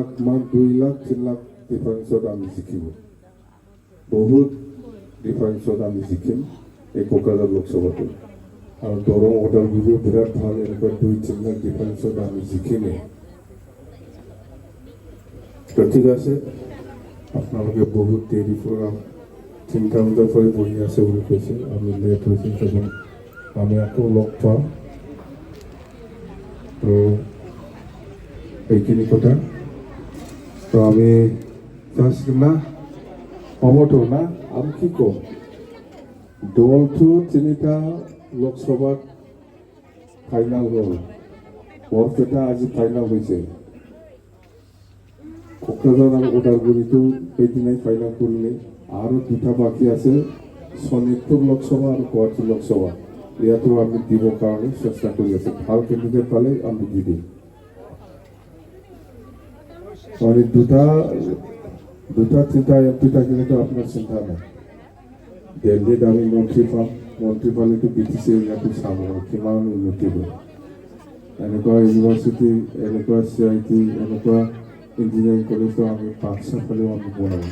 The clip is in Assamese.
লাখ মান 2 লাখ 3 লাখ ডিফাৰেন্সত আমি জিকিব বহুত ডিফাৰেন্সত আমি জিকিম এই কোকৰাঝাৰ লোকসভাটো আৰু দৰং ওদালগুৰিও বিৰাট ভাল এনেকুৱা 2-3 লাখ ডিফাৰেন্সত আমি জিকিমেই তো ঠিক আছে আপোনালোকে বহুত দেৰি পৰা 3টা বজাৰ পৰা বহি আছে বুলি কৈছে আমি লেট হৈছে তখন আমি আকৌ লগ পাম তো এইখিনি কথা তো আমি জাষ্ট না হ'বতো না আমি কি কম দলটো 3টা লোকসভাত ফাইনাল হ'ল বৰপেটা আজি ফাইনাল হৈছে কোকৰাঝাৰ আৰু ওদালগুৰিটো সেইদিনাই ফাইনাল কৰিলে আৰু 2টা বাকী আছে শোণিতপুৰ লোকসভা আৰু গুৱাহাটী লোকসভা ইয়াতো আমি দিবৰ কাৰণে চেষ্টা কৰি আছো ভাল কেণ্ডিডেট পালে আমি দি দিম আৰু 2-3টা এমপি থাকিলেতো আপোনাৰ চিন্তা নাই দিল্লীত আমি মন্ত্ৰী পালেতো BTC এৰিয়াটো চাব কিমান উন্নতি হয় এনেকুৱা ইউনিভাৰ্চিটি এনেকুৱা CIT এনেকুৱা ইঞ্জিনিয়াৰিং কলেজটো আমি 5 ফালেও আমি বনাব